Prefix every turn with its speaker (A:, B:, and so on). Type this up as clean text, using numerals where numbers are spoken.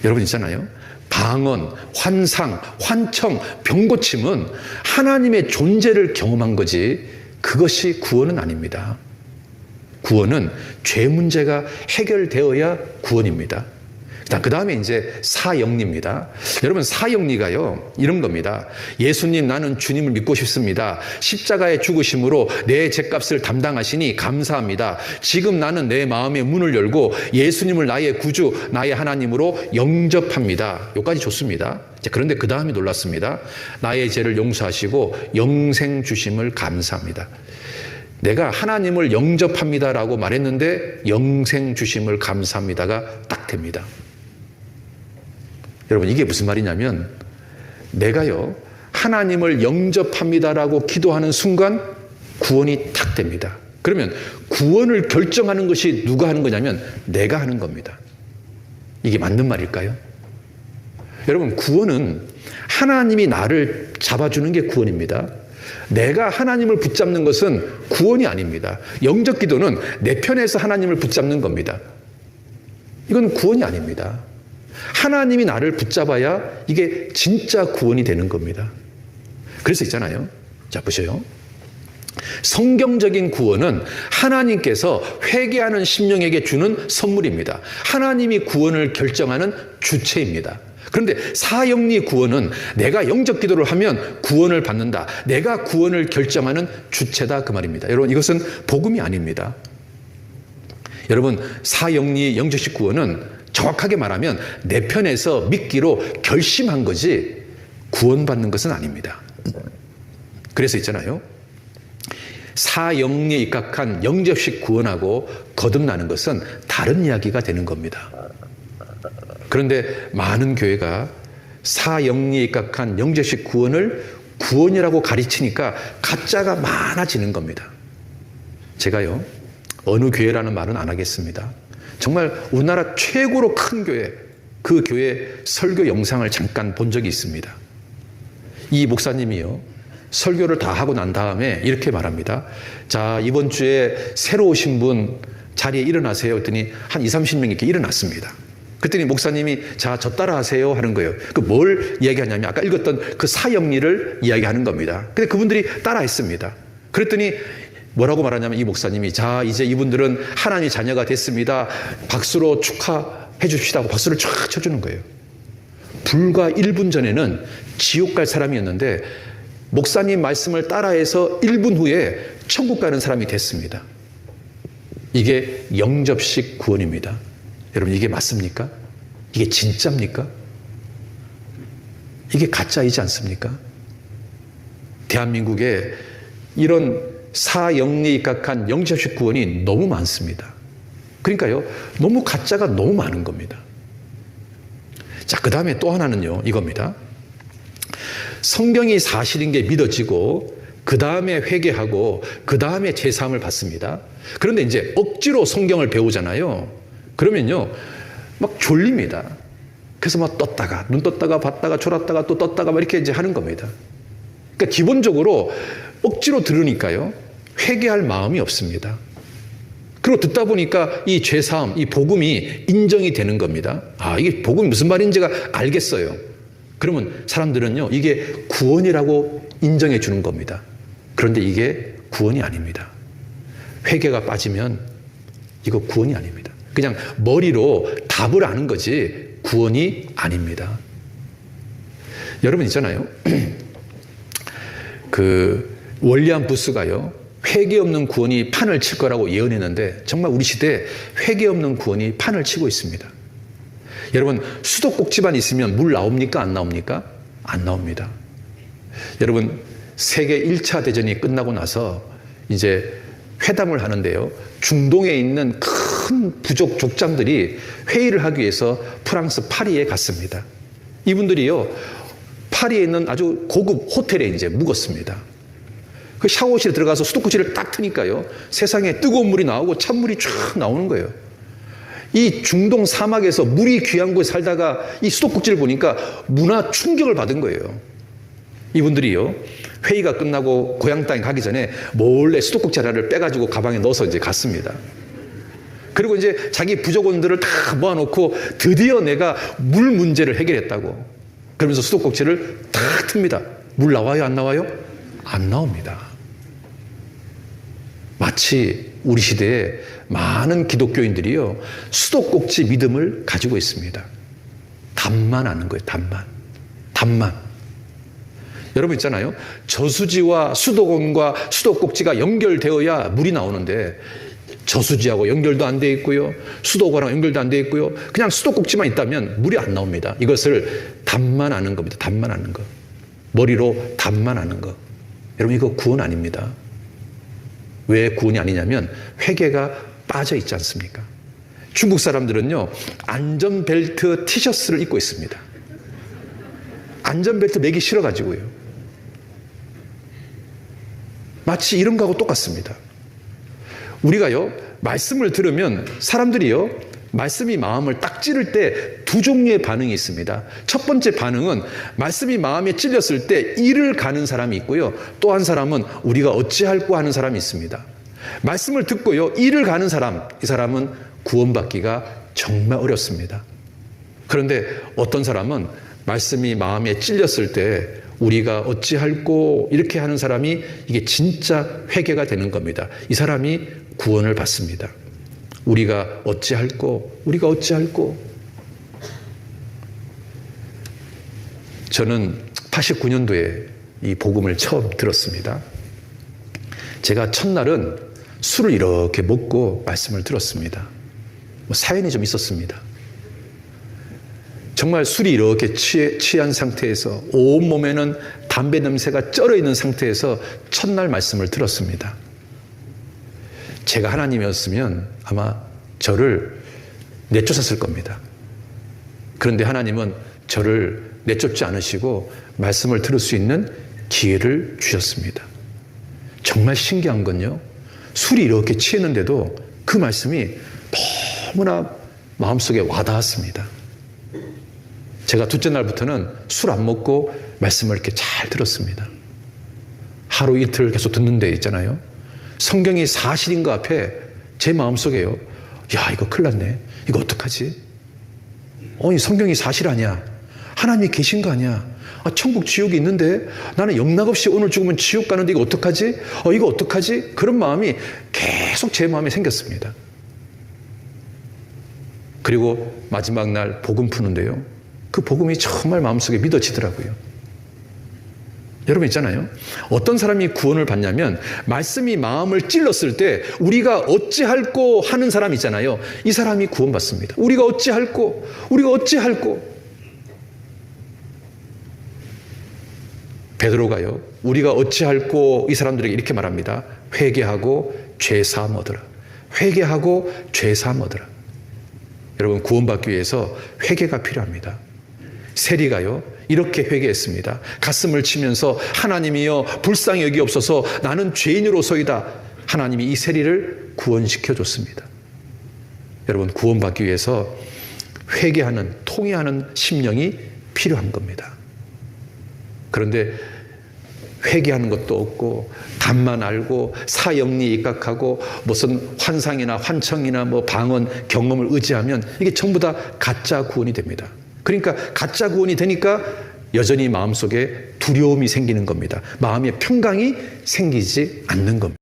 A: 여러분 있잖아요. 방언, 환상, 환청, 병고침은 하나님의 존재를 경험한 거지 그것이 구원은 아닙니다. 구원은 죄 문제가 해결되어야 구원입니다. 그 다음에 이제 사형리입니다. 여러분 사형리가요 이런 겁니다. 예수님 나는 주님을 믿고 싶습니다. 십자가의 죽으심으로 내 죄값을 담당하시니 감사합니다. 지금 나는 내 마음의 문을 열고 예수님을 나의 구주 나의 하나님으로 영접합니다. 여기까지 좋습니다. 그런데 그 다음이 놀랐습니다. 나의 죄를 용서하시고 영생 주심을 감사합니다. 내가 하나님을 영접합니다라고 말했는데 영생 주심을 감사합니다가 딱 됩니다. 여러분 이게 무슨 말이냐면 내가요 하나님을 영접합니다라고 기도하는 순간 구원이 탁 됩니다. 그러면 구원을 결정하는 것이 누가 하는 거냐면 내가 하는 겁니다. 이게 맞는 말일까요? 여러분 구원은 하나님이 나를 잡아주는 게 구원입니다. 내가 하나님을 붙잡는 것은 구원이 아닙니다. 영접 기도는 내 편에서 하나님을 붙잡는 겁니다. 이건 구원이 아닙니다. 하나님이 나를 붙잡아야 이게 진짜 구원이 되는 겁니다. 그래서 있잖아요. 자, 보세요. 성경적인 구원은 하나님께서 회개하는 심령에게 주는 선물입니다. 하나님이 구원을 결정하는 주체입니다. 그런데 사형리 구원은 내가 영접 기도를 하면 구원을 받는다. 내가 구원을 결정하는 주체다 그 말입니다. 여러분 이것은 복음이 아닙니다. 여러분 사형리 영접식 구원은 정확하게 말하면 내 편에서 믿기로 결심한 거지 구원받는 것은 아닙니다. 그래서 있잖아요. 사형리에 입각한 영접식 구원하고 거듭나는 것은 다른 이야기가 되는 겁니다. 그런데 많은 교회가 사형리에 입각한 영접식 구원을 구원이라고 가르치니까 가짜가 많아지는 겁니다. 제가요 어느 교회라는 말은 안 하겠습니다. 정말 우리나라 최고로 큰 교회, 그 교회 설교 영상을 잠깐 본 적이 있습니다. 이 목사님이요 설교를 다 하고 난 다음에 이렇게 말합니다. 자, 이번 주에 새로 오신 분 자리에 일어나세요 했더니 한 20, 30명 이렇게 일어났습니다. 그랬더니 목사님이 자, 저 따라 하세요 하는 거예요. 그 뭘 이야기하냐면 아까 읽었던 그 사형리를 이야기하는 겁니다. 근데 그분들이 따라 했습니다. 그랬더니 뭐라고 말하냐면 이 목사님이 자, 이제 이분들은 하나님의 자녀가 됐습니다. 박수로 축하해 줍시다 하고 박수를 쫙 쳐주는 거예요. 불과 1분 전에는 지옥 갈 사람이었는데 목사님 말씀을 따라해서 1분 후에 천국 가는 사람이 됐습니다. 이게 영접식 구원입니다. 여러분 이게 맞습니까? 이게 진짜입니까? 이게 가짜이지 않습니까? 대한민국에 이런 사형리에 입각한 영접식 구원이 너무 많습니다. 그러니까요 너무 가짜가 너무 많은 겁니다. 자, 그 다음에 또 하나는요 이겁니다. 성경이 사실인 게 믿어지고 그 다음에 회개하고 그 다음에 제사함을 받습니다. 그런데 이제 억지로 성경을 배우잖아요. 그러면요 막 졸립니다. 그래서 막 떴다가 눈 떴다가 봤다가 졸았다가 또 떴다가 막 이렇게 이제 하는 겁니다. 그러니까 기본적으로 억지로 들으니까요 회개할 마음이 없습니다. 그리고 듣다 보니까 이 죄사함, 이 복음이 인정이 되는 겁니다. 아, 이게 복음이 무슨 말인지가 알겠어요. 그러면 사람들은요 이게 구원이라고 인정해 주는 겁니다. 그런데 이게 구원이 아닙니다. 회개가 빠지면 이거 구원이 아닙니다. 그냥 머리로 답을 아는 거지 구원이 아닙니다. 여러분 있잖아요. 그 월리안 부스가요 회개 없는 구원이 판을 칠 거라고 예언했는데 정말 우리 시대에 회개 없는 구원이 판을 치고 있습니다. 여러분 수도꼭지만 있으면 물 나옵니까? 안 나옵니까? 안 나옵니다. 여러분 세계 1차 대전이 끝나고 나서 이제 회담을 하는데요 중동에 있는 큰 부족 족장들이 회의를 하기 위해서 프랑스 파리에 갔습니다. 이분들이요 파리에 있는 아주 고급 호텔에 이제 묵었습니다. 그 샤워실에 들어가서 수도꼭지를 딱 트니까요 세상에 뜨거운 물이 나오고 찬물이 쫙 나오는 거예요. 이 중동 사막에서 물이 귀한 곳에 살다가 이 수도꼭지를 보니까 문화 충격을 받은 거예요. 이분들이요 회의가 끝나고 고향 땅에 가기 전에 몰래 수도꼭지 하나를 빼가지고 가방에 넣어서 이제 갔습니다. 그리고 이제 자기 부족원들을 다 모아놓고 드디어 내가 물 문제를 해결했다고 그러면서 수도꼭지를 탁 틉니다. 물 나와요? 안 나와요? 안 나옵니다. 마치 우리 시대에 많은 기독교인들이요, 수도꼭지 믿음을 가지고 있습니다. 답만 아는 거예요. 답만. 여러분 있잖아요. 저수지와 수도원과 수도꼭지가 연결되어야 물이 나오는데 저수지하고 연결도 안 돼 있고요, 수도원하고 연결도 안 돼 있고요, 그냥 수도꼭지만 있다면 물이 안 나옵니다. 이것을 답만 아는 겁니다. 답만 아는 거. 머리로 답만 아는 거. 여러분 이거 구원 아닙니다. 왜 구원이 아니냐면 회개가 빠져 있지 않습니까? 중국 사람들은요, 안전벨트 티셔츠를 입고 있습니다. 안전벨트 매기 싫어가지고요. 마치 이런 거하고 똑같습니다. 우리가요, 말씀을 들으면 사람들이요, 말씀이 마음을 딱 찌를 때 두 종류의 반응이 있습니다. 첫 번째 반응은 말씀이 마음에 찔렸을 때 이를 가는 사람이 있고요, 또 한 사람은 우리가 어찌할꼬 하는 사람이 있습니다. 말씀을 듣고요, 이를 가는 사람, 이 사람은 구원받기가 정말 어렵습니다. 그런데 어떤 사람은 말씀이 마음에 찔렸을 때 우리가 어찌할꼬 이렇게 하는 사람이 이게 진짜 회개가 되는 겁니다. 이 사람이 구원을 받습니다. 우리가 어찌할꼬. 저는 89년도에 이 복음을 처음 들었습니다. 제가 첫날은 술을 이렇게 먹고 말씀을 들었습니다. 사연이 좀 있었습니다. 정말 술이 이렇게 취한 상태에서 온몸에는 담배 냄새가 쩔어 있는 상태에서 첫날 말씀을 들었습니다. 제가 하나님이었으면 아마 저를 내쫓았을 겁니다. 그런데 하나님은 저를 내쫓지 않으시고 말씀을 들을 수 있는 기회를 주셨습니다. 정말 신기한 건요, 술이 이렇게 취했는데도 그 말씀이 너무나 마음속에 와닿았습니다. 제가 둘째 날부터는 술 안 먹고 말씀을 이렇게 잘 들었습니다. 하루 이틀 계속 듣는 데 있잖아요. 성경이 사실인 거 앞에 제 마음속에요, 야 이거 큰일 났네, 이거 어떡하지? 이 성경이 사실 아니야, 하나님이 계신 거 아니야, 천국 지옥이 있는데 나는 영락없이 오늘 죽으면 지옥 가는데 이거 어떡하지? 이거 어떡하지? 그런 마음이 계속 제 마음에 생겼습니다. 그리고 마지막 날 복음 푸는데요, 그 복음이 정말 마음속에 믿어지더라고요. 여러분 있잖아요, 어떤 사람이 구원을 받냐면 말씀이 마음을 찔렀을 때 우리가 어찌할꼬 하는 사람 있잖아요. 이 사람이 구원받습니다. 우리가 어찌할꼬. 베드로가요, 우리가 어찌할꼬 이 사람들에게 이렇게 말합니다. 회개하고 죄사함 얻으라. 여러분 구원받기 위해서 회개가 필요합니다. 세리가요, 이렇게 회개했습니다. 가슴을 치면서 하나님이여 불쌍히 여기옵소서, 나는 죄인으로서이다. 하나님이 이 세리를 구원시켜 줬습니다. 여러분 구원받기 위해서 회개하는, 통회하는 심령이 필요한 겁니다. 그런데 회개하는 것도 없고 답만 알고 사형리 입각하고 무슨 환상이나 환청이나 방언 경험을 의지하면 이게 전부 다 가짜 구원이 됩니다. 그러니까 가짜 구원이 되니까 여전히 마음속에 두려움이 생기는 겁니다. 마음의 평강이 생기지 않는 겁니다.